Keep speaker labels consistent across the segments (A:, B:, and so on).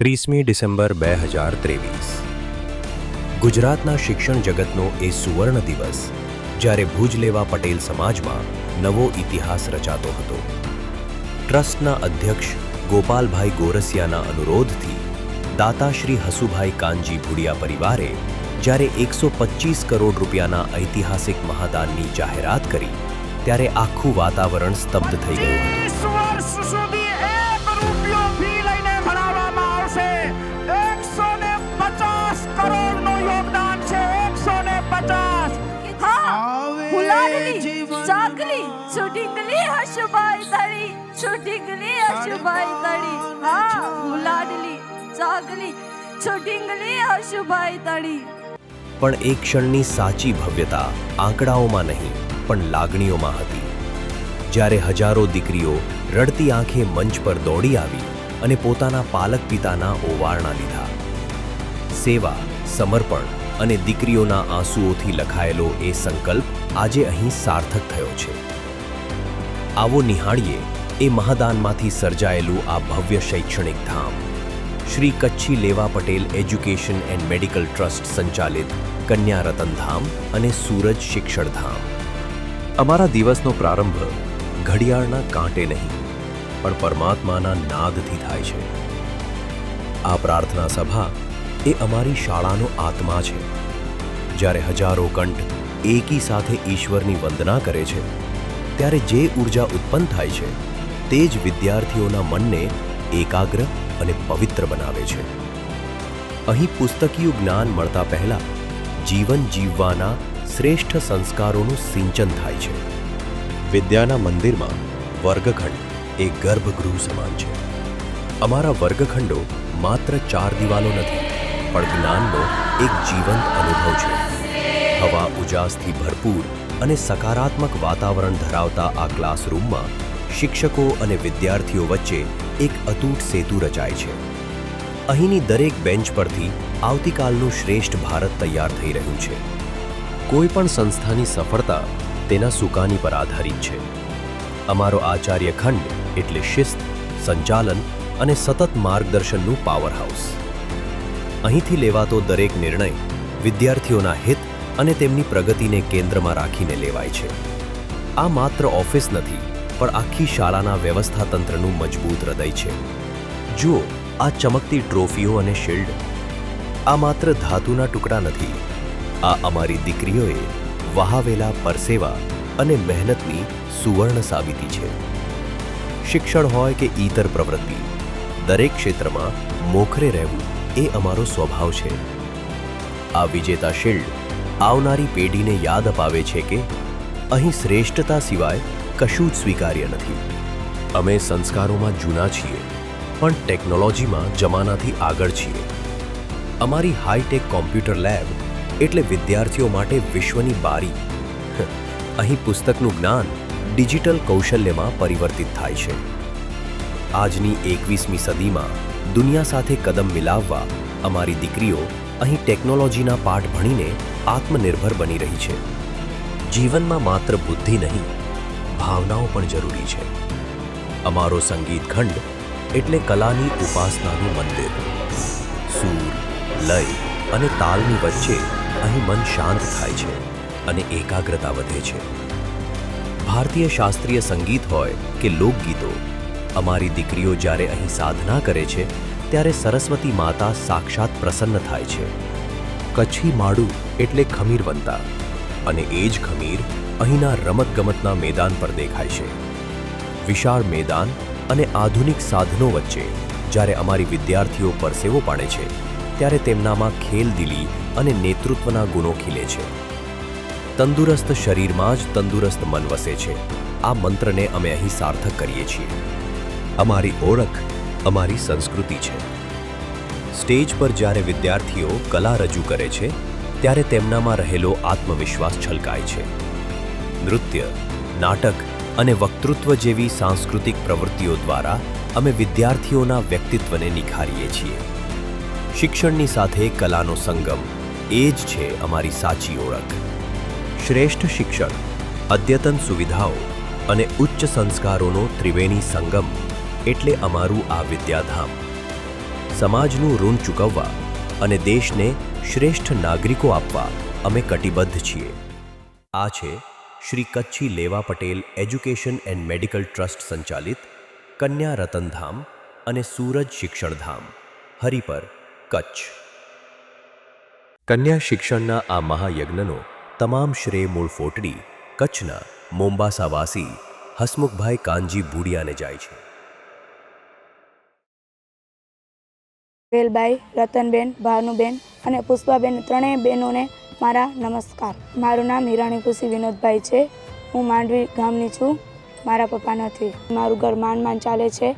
A: 30મી December 2023 ગુજરાતના શિક્ષણ જગતનો એ સુવર્ણ દિવસ જ્યારે ભુજ લેવા પટેલ સમાજમાં નવો ઇતિહાસ રચાતો હતો. ટ્રસ્ટના અધ્યક્ષ ગોપાલભાઈ ગોરસિયાના અનુરોધથી દાતા શ્રી હસુભાઈ કાનજી ભુડિયા પરિવારે જ્યારે 125 કરોડ રૂપિયાના ઐતિહાસિક મહાદાનની જાહેરાત કરી ત્યારે આખું વાતાવરણ સ્તબ્ધ થઈ ગયું હતું. પણ એક ક્ષણની સાચી ભવ્યતા આંકડાઓમાં નહીં પણ લાગણીઓમાં હતી. જ્યારે હજારો દીકરીઓ રડતી આંખે મંચ પર દોડી આવી અને પોતાના પાલક પિતાના ઓવારણા લીધા. સેવા, સમર્પણ અને દીકરીઓના આંસુઓથી લખાયેલો એ સંકલ્પ આજે અહીં સાર્થક થયો છે. આવો નિહાળીએ એ મહાદાનમાંથી સર્જાયેલું આ ભવ્ય શૈક્ષણિક ધામ. શ્રી કચ્છી લેવા Patel education and medical trust સંચાલિત કન્યા રતનધામ અને સૂરજ શિક્ષણધામ. અમારા દિવસનો પ્રારંભ ઘડિયાળના કાંટે નહીં પણ પરમાત્માના નાદથી થાય છે. આ પ્રાર્થના સભા એ અમારી શાળાનો આત્મા છે. જ્યારે હજારો કંઠ એકી સાથે ઈશ્વરની વંદના કરે છે ત્યારે જે ઊર્જા ઉત્પન્ન થાય છે તે જ વિદ્યાર્થીઓના મનને એકાગ્ર અને પવિત્ર બનાવે છે. અહીં પુસ્તકીયું જ્ઞાન મળતા પહેલા જીવન જીવવાના શ્રેષ્ઠ સંસ્કારોનું સિંચન થાય છે. વિદ્યાના મંદિરમાં વર્ગખંડ એ ગર્ભગૃહ સમાન છે. અમારા વર્ગખંડો માત્ર 4 દિવાલો નથી પણ જ્ઞાનનો એક જીવંત અનુભવ છે. હવા ઉજાસથી ભરપૂર અને સકારાત્મક વાતાવરણ ધરાવતા આ ક્લાસરૂમમાં શિક્ષકો અને વિદ્યાર્થીઓ વચ્ચે એક અતૂટ સેતુ રચાય છે. અહીંની દરેક બેન્ચ પરથી આવતીકાલનું શ્રેષ્ઠ ભારત તૈયાર થઈ રહ્યું છે. કોઈ પણ સંસ્થાની સફળતા તેના સુકાની પર આધારિત છે. અમારો આચાર્ય ખંડ એટલે શિસ્ત, સંચાલન અને સતત માર્ગદર્શનનું પાવરહાઉસ. અહીંથી લેવાતો દરેક નિર્ણય વિદ્યાર્થીઓના હિત અને તેમની પ્રગતિને કેન્દ્રમાં રાખીને લેવાય છે. આ માત્ર ઓફિસ નથી પણ આખી શાળાના વ્યવસ્થાતંત્રનું મજબૂત હૃદય છે. જુઓ આ ચમકતી ટ્રોફીઓ અને શિલ્ડ. આ માત્ર ધાતુના ટુકડા નથી. આ અમારી દીકરીઓએ વહાવેલા પરસેવા અને મહેનતની સુવર્ણ સાબિતી છે. શિક્ષણ હોય કે ઈતર પ્રવૃત્તિ, દરેક ક્ષેત્રમાં મોખરે રહેવું એ અમારો સ્વભાવ છે. આ વિજેતા શિલ્ડ આવનારી પેઢીને યાદ અપાવે છે કે અહીં શ્રેષ્ઠતા સિવાય કશું જ સ્વીકાર્ય નથી. અમે સંસ્કારોમાં જૂના છીએ પણ ટેકનોલોજીમાં જમાનાથી આગળ છીએ. અમારી હાઈટેક કોમ્પ્યુટર લેબ એટલે વિદ્યાર્થીઓ માટે વિશ્વની બારી. અહીં પુસ્તકનું જ્ઞાન ડિજિટલ કૌશલ્યમાં પરિવર્તિત થાય છે. આજની 21મી સદીમાં દુનિયા સાથે કદમ મિલાવવા અમારી દીકરીઓ અહીં ટેકનોલોજીના પાઠ ભણીને આત્મનિર્ભર બની રહી છે. જીવનમાં માત્ર બુદ્ધિ નહીં, ભાવનાઓ પણ જરૂરી છે. અમારો સંગીત ખંડ એટલે કલાની ઉપાસનાનું મંદિર. સૂર, લય અને તાલની વચ્ચે અહીં મન શાંત થાય છે અને એકાગ્રતા વધે છે. ભારતીય શાસ્ત્રીય સંગીત હોય કે લોકગીતો, અમારી દીકરીઓ જ્યારે અહીં સાધના કરે છે ત્યારે સરસ્વતી માતા સાક્ષાત પ્રસન્ન થાય છે. કચ્છી માડું એટલે ખમીરવંતા અને એ જ ખમીર અહીંના રમતગમતના મેદાન પર દેખાય છે. વિશાળ મેદાન અને આધુનિક સાધનો વચ્ચે જ્યારે અમારી વિદ્યાર્થીઓ પરસેવો પાડે છે ત્યારે તેમનામાં ખેલદિલી અને નેતૃત્વના ગુણો ખીલે છે. તંદુરસ્ત શરીરમાં જ તંદુરસ્ત મન વસે છે. આ મંત્રને અમે અહીં સાર્થક કરીએ છીએ. અમારી ઓળખ અમારી સંસ્કૃતિ છે. સ્ટેજ પર જ્યારે વિદ્યાર્થીઓ કલા રજૂ કરે છે ત્યારે તેમનામાં રહેલો આત્મવિશ્વાસ છલકાય છે. નૃત્ય, નાટક અને વક્તૃત્વ જેવી સાંસ્કૃતિક પ્રવૃત્તિઓ દ્વારા અમે વિદ્યાર્થીઓના વ્યક્તિત્વને નિખારીએ છીએ. શિક્ષણની સાથે કલાનો સંગમ એ જ છે અમારી સાચી ઓળખ. શ્રેષ્ઠ શિક્ષણ, અદ્યતન સુવિધાઓ અને ઉચ્ચ સંસ્કારોનો ત્રિવેણી સંગમ એટલે અમારું આ વિદ્યાધામ. સમાજનું ઋણ ચૂકવવા અને દેશને શ્રેષ્ઠ નાગરિકો આપવા અમે કટિબદ્ધ છીએ. આ છે શ્રી કચ્છી લેવા Patel education and medical trust સંચાલિત કન્યા રતનધામ અને સૂરજ શિક્ષણધામ, હરિપર, કચ્છ. કન્યા શિક્ષણના આ મહાયજ્ઞનો તમામ શ્રેય મૂળ ફોટડી કચ્છના મોમ્બાસાવાસી હસમુખભાઈ કાનજી ભુડિયાને જાય છે.
B: વેલબાઈ, રતનબેન, ભાનુબેન અને પુષ્પાબેન ત્રણેય બહેનોને મારા નમસ્કાર. મારું નામ હિરાણી ખુશી વિનોદભાઈ છે. હું માંડવી ગામની છું. મારા પપ્પા નથી. મારું ઘર માંડ ચાલે છે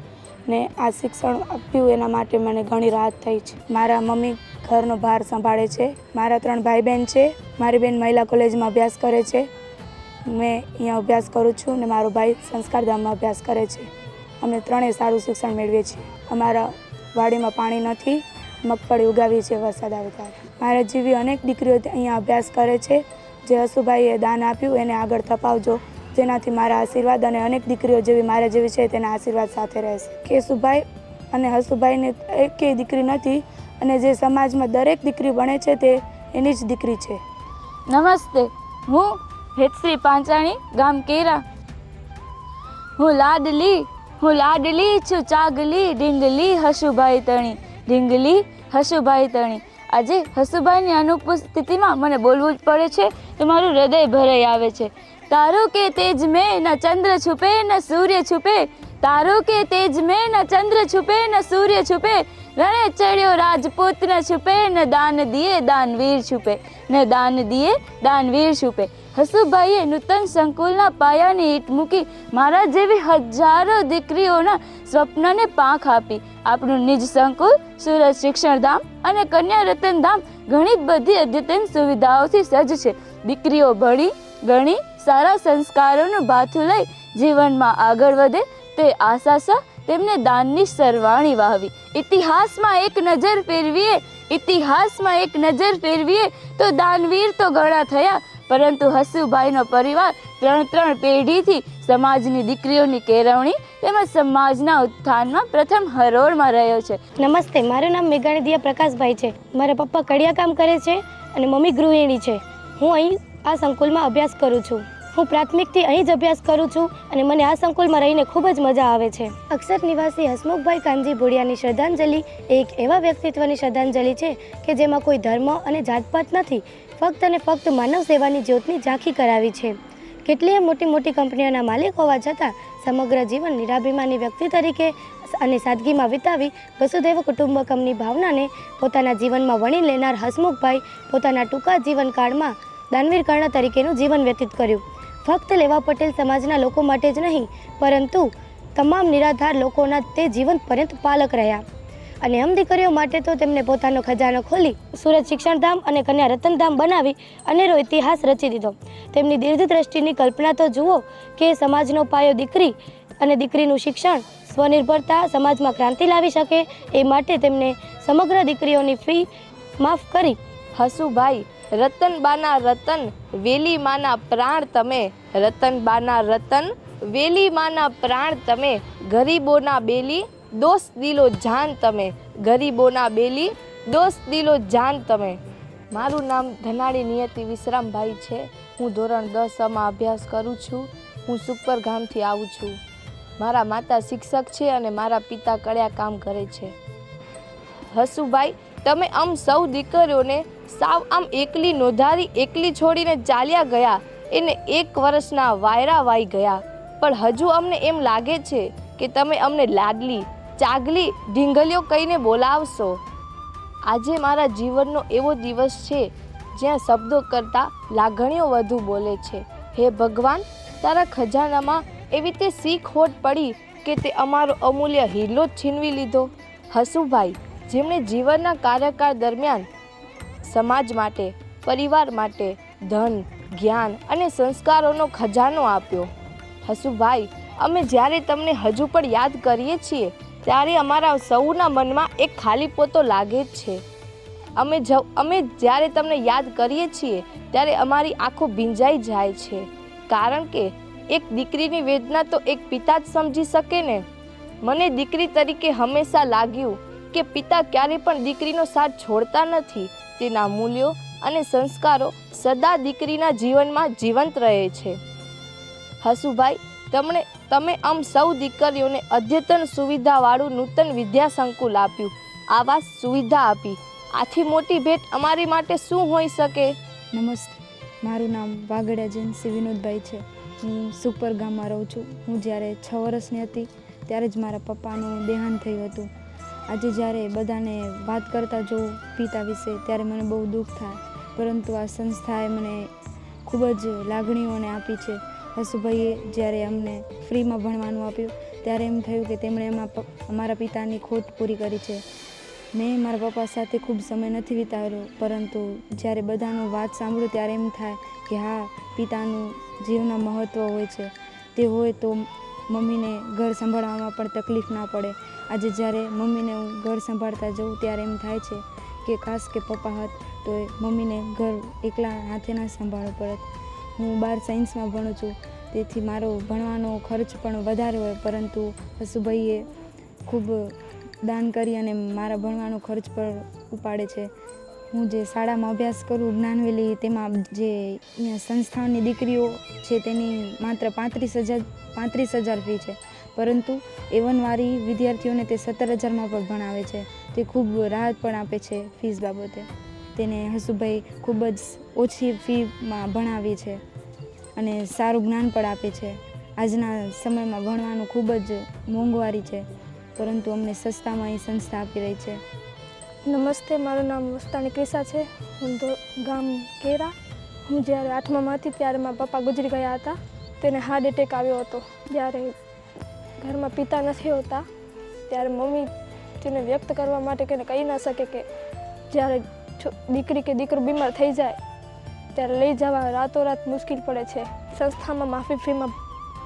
B: ને આ શિક્ષણ આપ્યું એના માટે મને ઘણી રાહત થઈ છે. મારા મમ્મી ઘરનો ભાર સંભાળે છે. મારા 3 ભાઈ બહેન છે. મારી બેન મહિલા કોલેજમાં અભ્યાસ કરે છે. મેં અહીંયા અભ્યાસ કરું છું ને મારો ભાઈ સંસ્કારધામમાં અભ્યાસ કરે છે. અમે ત્રણેય સારું શિક્ષણ મેળવીએ છીએ. અમારા વાડીમાં પાણી નથી, મગફળી ઉગાવી છે વરસાદ આવે ત્યારે. મારા જેવી અનેક દીકરીઓ અહીંયા અભ્યાસ કરે છે. જે હસુભાઈએ દાન આપ્યું એને આગળ તપાવજો, જેનાથી મારા આશીર્વાદ અને અનેક દીકરીઓ જેવી મારા જેવી છે તેના આશીર્વાદ સાથે રહેશે. કેશુભાઈ અને હસુભાઈને એકેય દીકરી નથી અને જે સમાજમાં દરેક દીકરી બને છે તે એની જ દીકરી છે.
C: નમસ્તે, હું હેતશ્રી પાંચાણી, ગામ કેરા. હું લાડલી છું ચાગલી, ઢીંગલી હસુભાઈ તણી, ઢીંગલી હસુભાઈ તણી. આજે હસુભાઈની અનુપસ્થિતિમાં મને બોલવું જ પડે છે તો મારું હૃદય ભરાઈ આવે છે. તારું કે તેજ મેં ન ચંદ્ર છુપે ન સૂર્ય છુપે, તારું કે તેજ મેં ન ચંદ્ર છુપે ન સૂર્ય છુપે, રણે ચડ્યો રાજપૂત ન છુપે, ન દાન દિયે દાનવીર છુપે, ન દાન દિયે દાનવીર છુપે. હસુભાઈએ નૂતન સંકુલના પાયાની ઈંટ મૂકી મારા જેવી હજારો દીકરીઓના સ્વપ્નને પાંખ આપી. આપણું નિજ સંકુલ સૂરજ શિક્ષણધામ અને કન્યા રતનધામ ઘણી બધી અદ્યતન સુવિધાઓથી સજ્જ છે. દીકરીઓ ભણી ગણી સારા સંસ્કારોનું ભાથું લઈ જીવનમાં આગળ વધે તે આશા તેમને દાનની સરવાણી વાવી. ઇતિહાસમાં એક નજર ફેરવીએ તો દાનવીર તો ઘણા થયા, પરંતુ હસુભાઈનો પરિવાર 3 પેઢીથી સમાજની દીકરીઓની કેળવણી તેમજ સમાજના ઉત્થાનમાં પ્રથમ હરોળમાં રહ્યો છે.
D: નમસ્તે, મારું નામ મેઘાણી દિયા પ્રકાશભાઈ છે. મારા પપ્પા કડિયા કામ કરે છે અને મમ્મી ગૃહિણી છે. હું અહીં આ સંકુલમાં અભ્યાસ કરું છું. હું પ્રાથમિકથી અહીં જ અભ્યાસ કરું છું અને મને આ સંકુલમાં રહીને ખૂબ જ મજા આવે છે. અક્ષર નિવાસી હસમુખભાઈ કાનજી ભુડિયાની શ્રદ્ધાંજલિ એક એવા વ્યક્તિત્વની શ્રદ્ધાંજલિ છે કે જેમાં કોઈ ધર્મ અને જાતપાત નથી, ફક્ત અને ફક્ત માનવ સેવાની જ્યોતની ઝાંખી કરાવી છે. કેટલીય મોટી કંપનીઓના માલિક હોવા છતાં સમગ્ર જીવન નિરાભિમાની વ્યક્તિ તરીકે અને સાદગીમાં વિતાવી વસુધૈવ કુટુંબકમની ભાવનાને પોતાના જીવનમાં વણી લેનાર હસમુખભાઈ પોતાના ટૂંકા જીવનકાળમાં દાનવીર કર્ણ તરીકેનું જીવન વ્યતીત કર્યું. ફક્ત લેવા પટેલ સમાજના લોકો માટે જ નહીં, પરંતુ તમામ નિરાધાર લોકોના તે જીવન પર્યંત પાલક રહ્યા. અને અમ દીકરીઓ માટે તો તેમને પોતાનો ખજાનો ખોલી સૂરજ શિક્ષણધામ અને કન્યા રતનધામ બનાવી અનેરો ઇતિહાસ રચી દીધો. તેમની દીર્ઘદ્રષ્ટિની કલ્પના તો જુઓ કે સમાજનો પાયો દીકરી અને દીકરીનું શિક્ષણ, સ્વનિર્ભરતા સમાજમાં ક્રાંતિ લાવી શકે એ માટે તેમને સમગ્ર દીકરીઓની ફી માફ કરી.
C: હસુભાઈ, રતનબાના રતન, વેલી માના પ્રાણ તમે, રતનબાના રતન, વેલી માના પ્રાણ તમે, ગરીબોના બેલી દોસ્ત દિલો જાન તમે, ગરીબોના બેલી દોસ્ત દિલો જાન તમે. મારું નામ ધનાળી નિયતિ વિશ્રામભાઈ છે. હું ધોરણ 10માં અભ્યાસ કરું છું. હું સુખપર ગામથી આવું છું. મારા માતા શિક્ષક છે અને મારા પિતા કડિયા કામ કરે છે. હસુભાઈ, તમે આમ સૌ દીકરીઓને સાવ આમ એકલી નોંધારી એકલી છોડીને ચાલ્યા ગયા. એને 1 વર્ષના વાયરા વાઈ ગયા. પણ હજુ અમને એમ લાગે છે કે તમે અમને લાડલી, ચાગલી, ઢીંગલીઓ કહીને બોલાવશો. આજે મારા જીવનનો એવો દિવસ છે જ્યાં શબ્દો કરતાં લાગણીઓ વધુ બોલે છે. હે ભગવાન, તારા ખજાનામાં એવી તે શી ખોટ પડી કે તે અમારો અમૂલ્ય હીરો જ છીનવી લીધો. હસુભાઈ, જેમણે જીવનના કાર્યકાળ દરમિયાન સમાજ માટે, પરિવાર માટે ધન, જ્ઞાન અને સંસ્કારોનો ખજાનો આપ્યો. હસુભાઈ, અમે જ્યારે તમને હજુ પણ યાદ કરીએ છીએ ત્યારે અમારા સૌના મનમાં એક ખાલીપો તો લાગે જ છે. અમે જ્યારે તમને યાદ કરીએ છીએ ત્યારે અમારી આંખો ભીંજાઈ જાય છે, કારણ કે એક દીકરીની વેદના તો એક પિતા જ સમજી શકે ને. મને દીકરી તરીકે હંમેશા લાગ્યું કે પિતા ક્યારેય પણ દીકરીનો સાથ છોડતા નથી. તેના મૂલ્યો અને સંસ્કારો સદા દીકરીના જીવનમાં જીવંત રહે છે. હસુભાઈ, તમે આમ સૌ દીકરીઓને અદ્યતન સુવિધાવાળું નૂતન વિદ્યા સંકુલ આપ્યું, આવાસ સુવિધા આપી. આથી મોટી ભેટ અમારી માટે શું હોઈ શકે?
B: નમસ્તે, મારું નામ વાગડિયા જેન્સી વિનોદભાઈ છે. હું સુપર ગામમાં રહું છું. હું જ્યારે 6 વર્ષની હતી ત્યારે જ મારા પપ્પાનું દેહાંત થયું હતું. આજે જ્યારે બધાને વાત કરતા જોઉં પિતા વિશે ત્યારે મને બહુ દુઃખ થાય, પરંતુ આ સંસ્થાએ મને ખૂબ જ લાગણીઓને આપી છે. હસુભાઈએ જ્યારે અમને ફ્રીમાં ભણવાનું આપ્યું ત્યારે એમ થયું કે તેમણે અમારા પિતાની ખોટ પૂરી કરી છે. મેં મારા પપ્પા સાથે ખૂબ સમય નથી વિતાવેલો, પરંતુ જ્યારે બધાનું વાત સાંભળું ત્યારે એમ થાય કે હા, પિતાનું જીવનમાં મહત્ત્વ હોય છે. તે હોય તો મમ્મીને ઘર સંભાળવામાં પણ તકલીફ ના પડે. આજે જ્યારે મમ્મીને હું ઘર સંભાળતા જઉં ત્યારે એમ થાય છે કે કાશ કે પપ્પા હોત તો મમ્મીને ઘર એકલા હાથે ના સંભાળવું પડત. હું 12 સાયન્સમાં ભણું છું, તેથી મારો ભણવાનો ખર્ચ પણ વધારે હોય, પરંતુ હસુભાઈએ ખૂબ દાન કરી અને મારા ભણવાનો ખર્ચ પર ઉપાડે છે. હું જે શાળામાં અભ્યાસ કરું જ્ઞાનવેલી, તેમાં જે અહીંયા સંસ્થાની દીકરીઓ છે તેની માત્ર 35,000 ફી છે, પરંતુ A1 વાળી વિદ્યાર્થીઓને તે 17,000માં પણ ભણાવે છે. તે ખૂબ રાહત પણ આપે છે ફીસ બાબતે. તેને હસુભાઈ ખૂબ જ ઓછી ફીમાં ભણાવી છે અને સારું જ્ઞાન પણ આપે છે. આજના સમયમાં ભણવાનું ખૂબ જ મોંઘવારી છે, પરંતુ અમને સસ્તામાં એ સંસ્થા આપી રહી છે.
E: નમસ્તે, મારું નામ વસ્તાણી ક્રિસા છે. હું ગામ કેરા. હું જ્યારે 8મામાં હતી ત્યારે મારા પપ્પા ગુજરી ગયા હતા. તેને હાર્ટ એટેક આવ્યો હતો. જ્યારે ઘરમાં પિતા નથી હોતા ત્યારે મમ્મી તેને વ્યક્ત કરવા માટે કે કહી ના શકે કે જ્યારે દીકરી કે દીકરો બીમાર થઈ જાય ત્યારે લઈ જવા રાતોરાત મુશ્કેલ પડે છે. સંસ્થામાં માફી ફીમાં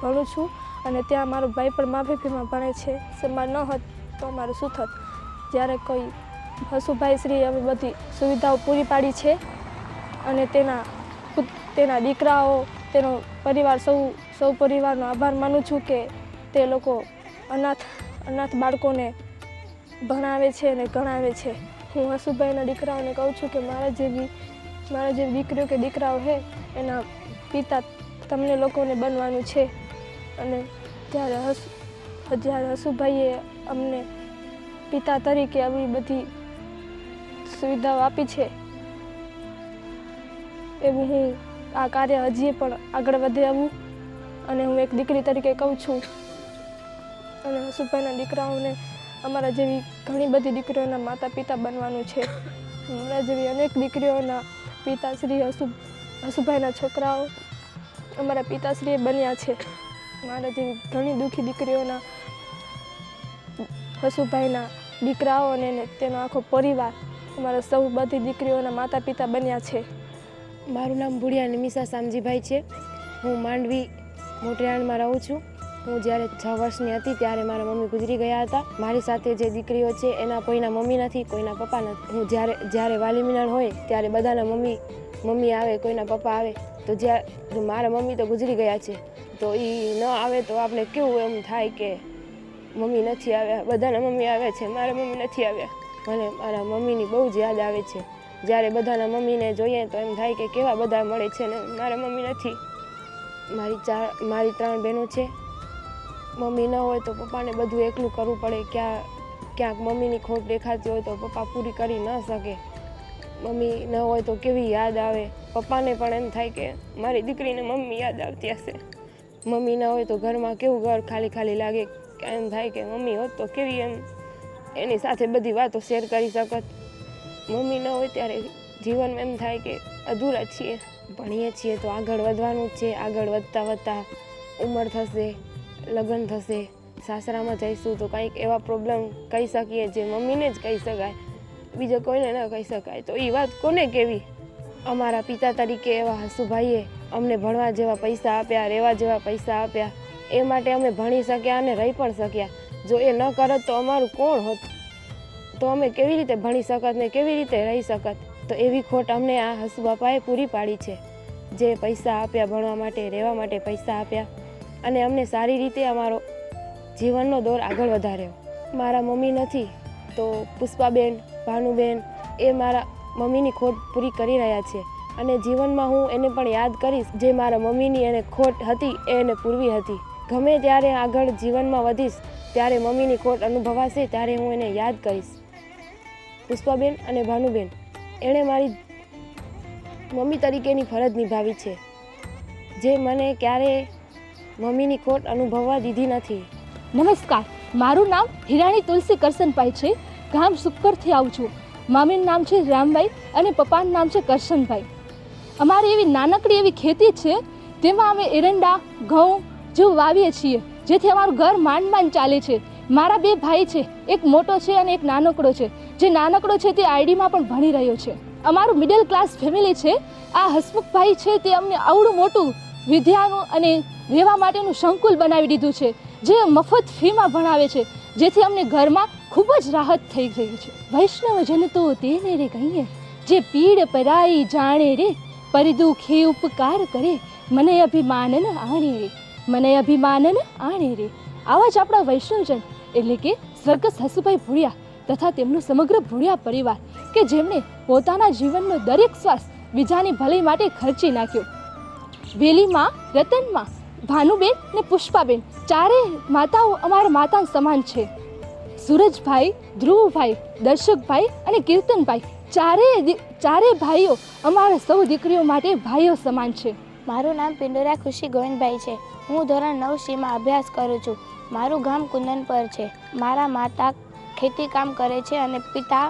E: ભણું છું અને ત્યાં મારો ભાઈ પણ માફી ફીમાં ભણે છે. સન્માન ન હોત તો અમારું શું થાત. જ્યારે કોઈ હસુભાઈ શ્રી આવી બધી સુવિધાઓ પૂરી પાડી છે અને તેના દીકરાઓ, તેનો પરિવાર, સૌ પરિવારનો આભાર માનું છું કે તે લોકો અનાથ બાળકોને ભણાવે છે અને ગણાવે છે. હું હસુભાઈના દીકરાઓને કહું છું કે મારા જેવી દીકરીઓ કે દીકરાઓ છે એના પિતા તમને લોકોને બનવાનું છે. અને જ્યારે હસુભાઈએ અમને પિતા તરીકે આવી બધી સુવિધાઓ આપી છે, એવું હું આ કાર્ય હજી પણ આગળ વધે આવું અને હું એક દીકરી તરીકે કહું છું. અને હસુભાઈના દીકરાઓને અમારા જેવી ઘણી બધી દીકરીઓના માતા પિતા બનવાનું છે. અમારા જેવી અનેક દીકરીઓના પિતાશ્રી હસુભાઈના છોકરાઓ અમારા પિતાશ્રીએ બન્યા છે. મારા જેવી ઘણી દુઃખી દીકરીઓના હસુભાઈના દીકરાઓ અને તેનો આખો પરિવાર અમારા સૌ બધી દીકરીઓના માતા પિતા બન્યા છે.
D: મારું નામ ભુડિયા નિમિષા શામજીભાઈ છે. હું માંડવી મોટરિયાણમાં રહું છું. હું જ્યારે 6 વર્ષની હતી ત્યારે મારા મમ્મી ગુજરી ગયા હતા. મારી સાથે જે દીકરીઓ છે એના કોઈના મમ્મી નથી, કોઈના પપ્પા નથી. હું જ્યારે વાલી મિલન હોય ત્યારે બધાના મમ્મી આવે, કોઈના પપ્પા આવે. તો મારા મમ્મી તો ગુજરી ગયા છે, તો એ ન આવે તો આપણે કેવું એમ થાય કે મમ્મી નથી આવ્યા, બધાના મમ્મી આવ્યા છે, મારા મમ્મી નથી આવ્યા. મને મારા મમ્મીની બહુ જ યાદ આવે છે. જ્યારે બધાના મમ્મીને જોઈએ તો એમ થાય કે કેવા બધા મળે છે ને મારા મમ્મી નથી. મારી 3 બહેનો છે. મમ્મી ન હોય તો પપ્પાને બધું એકલું કરવું પડે. ક્યાંક મમ્મીની ખોટ દેખાતી હોય તો પપ્પા પૂરી કરી ન શકે. મમ્મી ન હોય તો કેવી યાદ આવે. પપ્પાને પણ એમ થાય કે મારી દીકરીને મમ્મી યાદ આવતી હશે. મમ્મી ન હોય તો ઘરમાં કેવું ઘર ખાલી ખાલી લાગે. એમ થાય કે મમ્મી હોત તો કેવી એમ એની સાથે બધી વાતો શેર કરી શકત. મમ્મી ન હોય ત્યારે જીવનમાં એમ થાય કે અધૂરા છીએ. ભણીએ છીએ તો આગળ વધવાનું જ છે. આગળ વધતા ઉંમર થશે, લગ્ન થશે, સાસરામાં જઈશું તો કંઈક એવા પ્રોબ્લેમ કહી શકીએ જે મમ્મીને જ કહી શકાય, બીજા કોઈને ન કહી શકાય. તો એ વાત કોને કહેવી? અમારા પિતા તરીકે એવા હસુભાઈએ અમને ભણવા જેવા પૈસા આપ્યા, રહેવા જેવા પૈસા આપ્યા. એ માટે અમે ભણી શક્યા અને રહી પણ શક્યા. જો એ ન કરત તો અમારું કોણ હોત? તો અમે કેવી રીતે ભણી શકત ને કેવી રીતે રહી શકત? તો એવી ખોટ અમને આ હસુ બાપાએ પૂરી પાડી છે. જે પૈસા આપ્યા ભણવા માટે, રહેવા માટે પૈસા આપ્યા અને અમને સારી રીતે અમારો જીવનનો દોર આગળ વધાર્યો. મારા મમ્મી નથી
F: તો પુષ્પાબેન, ભાનુબેન એ મારા મમ્મીની ખોટ પૂરી કરી રહ્યા છે અને જીવનમાં હું એને પણ યાદ કરીશ જે મારા મમ્મીની એને ખોટ હતી એ એને પૂરવી હતી. ગમે ત્યારે આગળ જીવનમાં વધીશ ત્યારે મમ્મીની ખોટ અનુભવાશે ત્યારે હું એને યાદ કરીશ. પુષ્પાબેન અને ભાનુબેન એણે મારી મમ્મી તરીકેની ફરજ નિભાવી છે જે મને ક્યારેય મમ્મીની ખોટ અનુભવવા દીધી નથી.
G: નમસ્કાર, મારું નામ હિરાણી તુલસી કરશનભાઈ છે. ગામ સુપરથી આવું છું. મમ્મીનું નામ છે રામભાઈ અને પપ્પાનું નામ છે કરશનભાઈ. અમારી એવી નાનકડી એવી ખેતી છે તેમાં અમે એરંડા, ઘઉં જેવું વાવીએ છીએ જેથી અમારું ઘર માંડ માંડ ચાલે છે. મારા 2 ભાઈ છે, એક મોટો છે અને એક નાનકડો છે. જે નાનકડો છે તે આઈડીમાં પણ ભણી રહ્યો છે. અમારું મિડલ ક્લાસ ફેમિલી છે. આ હસમુખભાઈ છે તે અમને આવડું મોટું વિદ્યાનું અને રહેવા માટેનું સંકુલ બનાવી દીધું છે જે મફત ફીમાં ભણાવે છે જેથી અમને ઘરમાં ખૂબ જ રાહત થઈ રહી છે. વૈષ્ણવજન તો તેને રે કહીએ જે પીડ પરાઈ જાણે રે, પર દુખે ઉપકાર કરે, મને અભિમાનન આણે રે, મને અભિમાનન આણે રે. આવા જ આપણા વૈષ્ણવજન એટલે કે સ્વર્ગસ્થ હસુભાઈ ભુડિયા તથા તેમનું સમગ્ર ભુડિયા પરિવાર કે જેમણે પોતાના જીવનનો દરેક શ્વાસ બીજાની ભલાઈ માટે ખર્ચી નાખ્યો. વેલીમાં, રતનમાં, ભાનુબેન ને પુષ્પાબેન ચારેય માતાઓ અમારા માતા સમાન છે. સૂરજભાઈ, ધ્રુવભાઈ, દર્શકભાઈ અને કીર્તનભાઈ ચારેય ભાઈઓ અમારા સૌ દીકરીઓ માટે ભાઈઓ સમાન છે.
B: મારું નામ પિંડોરા ખુશી ગોવિંદભાઈ છે. હું ધોરણ 9Cમાં અભ્યાસ કરું છું. મારું ગામ કુંદનપર છે. મારા માતા ખેતી કામ કરે છે અને પિતા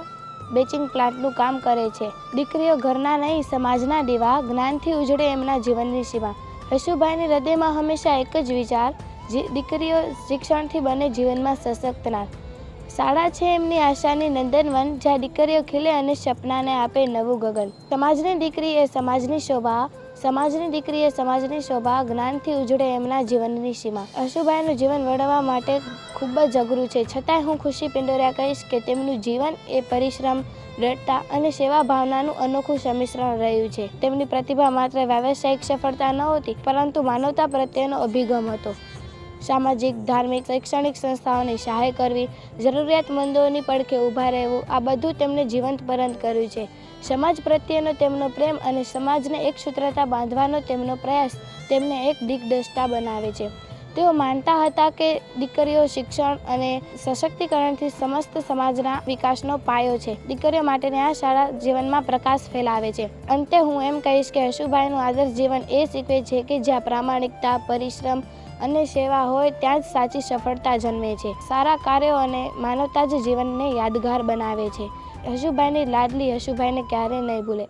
B: બેચિંગ પ્લાન્ટનું કામ કરે છે. દીકરીઓ ઘરના નહીં સમાજના દીવા, જ્ઞાનથી ઉજળે એમના જીવનની સીમા. હશુભાઈની હૃદયમાં હંમેશા એક જ વિચાર, દીકરીઓ શિક્ષણથી બને જીવનમાં સશક્તનાર. શાળા છે એમની આશાની નંદનવન, જ્યાં દીકરીઓ ખીલે અને સપનાને આપે નવું ગગન. સમાજની દીકરી એ સમાજની શોભા, સમાજની દીકરી એ સમાજની શોભા, જ્ઞાનથી ઉજળે એમના જીવનની સીમા. હશુભાઈનું જીવન વડવા માટે ખૂબ જ અઘરું છે, છતાંય હું ખુશી પિંડોરિયા કહીશ કે તેમનું જીવન એ પરિશ્રમ, દ્રઢતા અને સેવા ભાવનાનું અનોખું સંમિશ્રણ રહ્યું છે. તેમની પ્રતિભા માત્ર વ્યાવસાયિક સફળતા નહોતી પરંતુ માનવતા પ્રત્યેનો અભિગમ હતો. સામાજિક, ધાર્મિક, શૈક્ષણિક સંસ્થાઓની સહાય કરવી, જરૂરિયાતમંદોની પડખે ઊભા રહેવું, આ બધું તેમને જીવંત પરંત કર્યું છે. સમાજ પ્રત્યેનો તેમનો પ્રેમ અને સમાજને એક સૂત્રતા બાંધવાનો તેમનો પ્રયાસ તેમને એક દિગ્દર્શિતા બનાવે છે. તેઓ માનતા હતા કે દીકરીઓ શિક્ષણ અને સશક્તિકરણથી સમસ્ત સમાજના વિકાસનો પાયો છે. દીકરીઓ માટેની આ શાળા જીવનમાં પ્રકાશ ફેલાવે છે. અંતે હું એમ કહીશ કે હશુભાઈનું આદર્શ જીવન એ શીખવે છે કે જ્યાં પ્રામાણિકતા, પરિશ્રમ અને સેવા હોય ત્યાં જ સાચી સફળતા જન્મે છે. સારા કાર્યો અને માનવતા જ જીવનને યાદગાર બનાવે છે. હશુભાઈની લાડલી હશુભાઈને ક્યારેય નહીં ભૂલે.